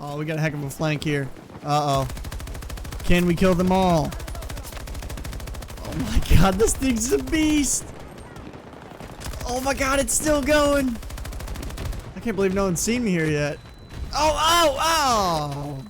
Oh, we got a heck of a flank here. Uh-oh. Can we kill them all? Oh my god, this thing's a beast! Oh my god, it's still going! I can't believe no one's seen me here yet. Oh!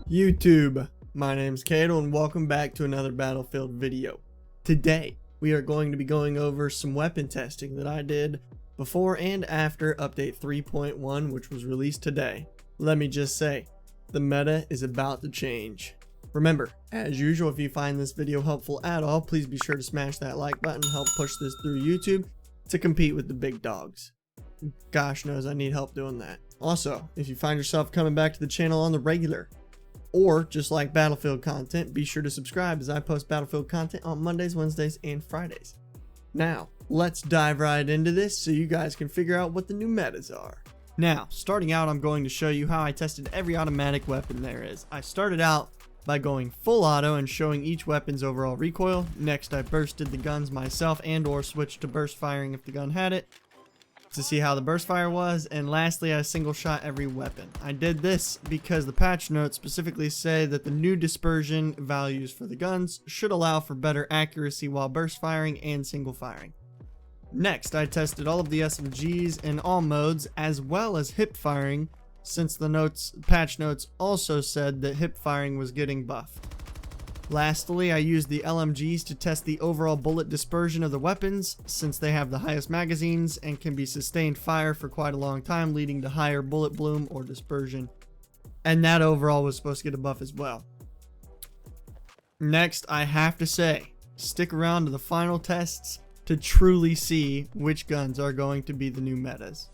YouTube, my name's Cato and welcome back to another Battlefield video. Today, we are going to be going over some weapon testing that I did before and after update 3.1, which was released today. Let me just say, the meta is about to change. Remember, as usual, if you find this video helpful at all, please be sure to smash that like button, help push this through YouTube to compete with the big dogs. Gosh knows I need help doing that. Also, if you find yourself coming back to the channel on the regular, or just like Battlefield content, be sure to subscribe as I post Battlefield content on Mondays, Wednesdays, and Fridays. Now, let's dive right into this so you guys can figure out what the new metas are. Now, starting out, I'm going to show you how I tested every automatic weapon there is. I started out by going full auto and showing each weapon's overall recoil. Next, I bursted the guns myself and or switched to burst firing if the gun had it to see how the burst fire was. And lastly, I single shot every weapon. I did this because the patch notes specifically say that the new dispersion values for the guns should allow for better accuracy while burst firing and single firing. Next, I tested all of the SMGs in all modes as well as hip firing, since the patch notes also said that hip firing was getting buffed. Lastly, I used the LMGs to test the overall bullet dispersion of the weapons, since they have the highest magazines and can be sustained fire for quite a long time, leading to higher bullet bloom or dispersion. And that overall was supposed to get a buff as well. Next, I have to say, stick around to the final tests to truly see which guns are going to be the new metas.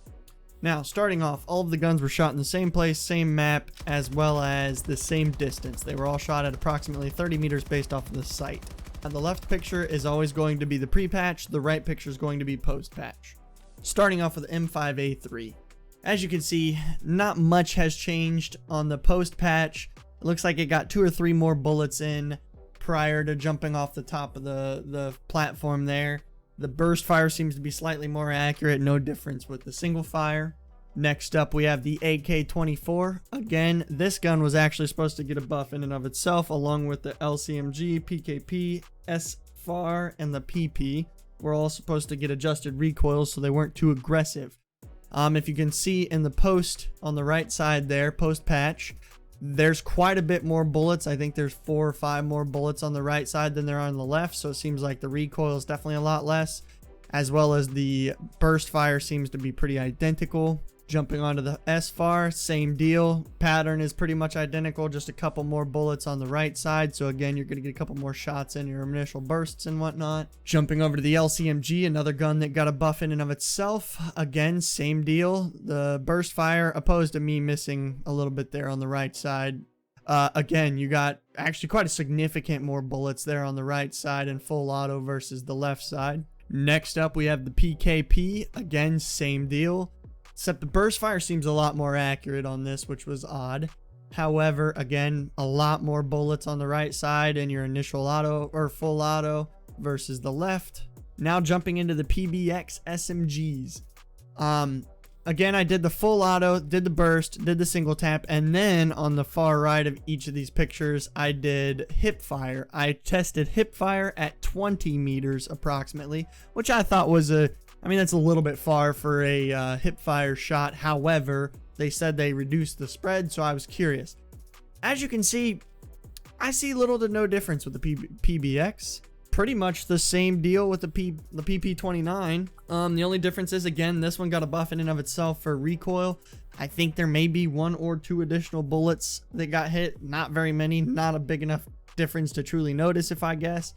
Now, starting off, all of the guns were shot in the same place, same map, as well as the same distance. They were all shot at approximately 30 meters based off of the site. And the left picture is always going to be the pre-patch, the right picture is going to be post-patch. Starting off with M5A3. As you can see, not much has changed on the post-patch. It looks like it got 2 or 3 more bullets in prior to jumping off the top of the platform there. The burst fire seems to be slightly more accurate, no difference with the single fire. Next up, we have the AK-24. Again, this gun was actually supposed to get a buff in and of itself, along with the LCMG, PKP, SFAR, and the PP. Were all supposed to get adjusted recoils so they weren't too aggressive. If you can see in the post on the right side there, post patch, there's quite a bit more bullets. I think there's 4 or 5 more bullets on the right side than there are on the left, so it seems like the recoil is definitely a lot less, as well as the burst fire seems to be pretty identical. Jumping onto the SFAR, same deal. Pattern is pretty much identical, just a couple more bullets on the right side, so again, you're going to get a couple more shots in your initial bursts and whatnot. Jumping over to the LCMG, another gun that got a buff in and of itself. Again, same deal. The burst fire opposed to me missing a little bit there on the right side. Again, you got actually quite a significant more bullets there on the right side in full auto versus the left side. Next up, we have the PKP. Again, same deal. Except the burst fire seems a lot more accurate on this, which was odd. However, again, a lot more bullets on the right side in your initial auto or full auto versus the left. Now jumping into the Pbx Smgs. Again, I did the full auto, did the burst, did the single tap, and then on the far right of each of these pictures, I did hip fire. I tested hip fire at 20 meters approximately, which I thought was that's a little bit far for a hip fire shot. However, they said they reduced the spread, so I was curious. As you can see, I see little to no difference with the Pbx. Pretty much the same deal with the PP29. The only difference is, again, this one got a buff in and of itself for recoil. I think there may be 1 or 2 additional bullets that got hit. Not very many, not a big enough difference to truly notice, if I guess.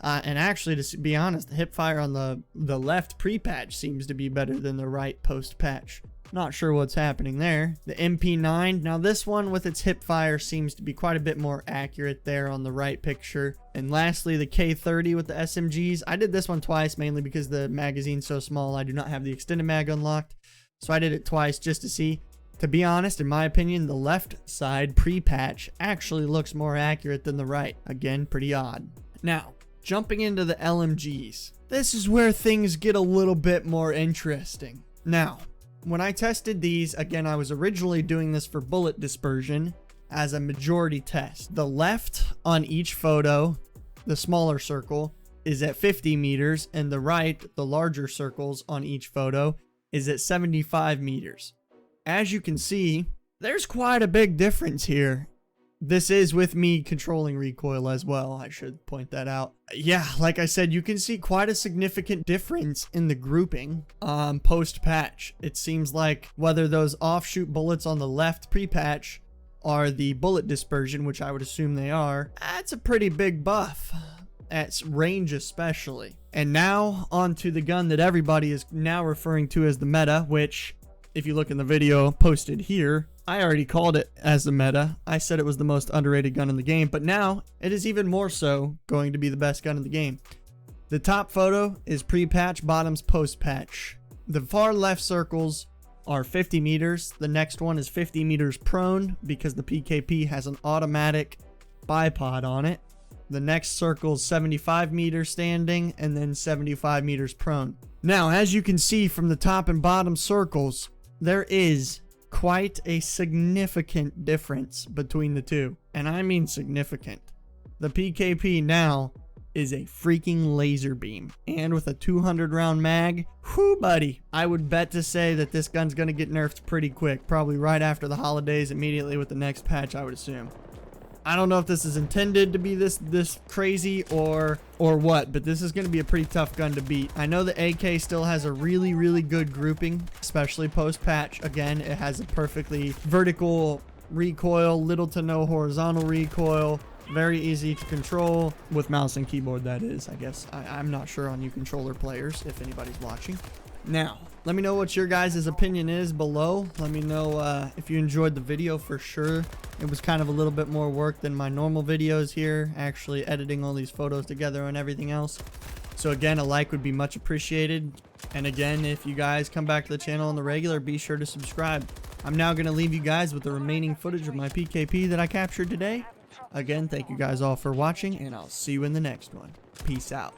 And actually, to be honest, the hip fire on the left pre-patch seems to be better than the right post-patch. Not sure what's happening there. The MP9, now this one with its hip fire seems to be quite a bit more accurate there on the right picture. And lastly, the K30 with the SMGs. I did this one twice, mainly because the magazine's so small, I do not have the extended mag unlocked. So I did it twice just to see. To be honest, in my opinion, the left side pre-patch actually looks more accurate than the right. Again, pretty odd. Now, jumping into the LMGs. This is where things get a little bit more interesting. Now, when I tested these, again, I was originally doing this for bullet dispersion as a majority test. The left on each photo, the smaller circle, is at 50 meters, and the right, the larger circles on each photo, is at 75 meters. As you can see, there's quite a big difference here. This is with me controlling recoil as well, I should point that out. Yeah, like I said, you can see quite a significant difference in the grouping post-patch. It seems like whether those offshoot bullets on the left pre-patch are the bullet dispersion, which I would assume they are, that's a pretty big buff. At range especially. And now onto the gun that everybody is now referring to as the meta, which if you look in the video posted here, I already called it as the meta. I said it was the most underrated gun in the game, but now it is even more so going to be the best gun in the game. The top photo is pre-patch, bottoms post-patch. The far left circles are 50 meters. The next one is 50 meters prone because the PKP has an automatic bipod on it. The next circle is 75 meters standing and then 75 meters prone. Now, as you can see from the top and bottom circles, there is quite a significant difference between the two. And I mean significant. The PKP now is a freaking laser beam. And with a 200 round mag, whoo buddy, I would bet to say that this gun's gonna get nerfed pretty quick. Probably right after the holidays, immediately with the next patch, I would assume. I don't know if this is intended to be this crazy or what, but this is going to be a pretty tough gun to beat. I know the AK still has a really good grouping, especially post-patch. Again, it has a perfectly vertical recoil, little to no horizontal recoil, very easy to control with mouse and keyboard, that is. I guess I'm not sure on you controller players, if anybody's watching. Now, let me know what your guys' opinion is below. Let me know if you enjoyed the video for sure. It was kind of a little bit more work than my normal videos here, actually editing all these photos together and everything else. So again, a like would be much appreciated. And again, if you guys come back to the channel on the regular, be sure to subscribe. I'm now going to leave you guys with the remaining footage of my PKP that I captured today. Again, thank you guys all for watching, and I'll see you in the next one. Peace out.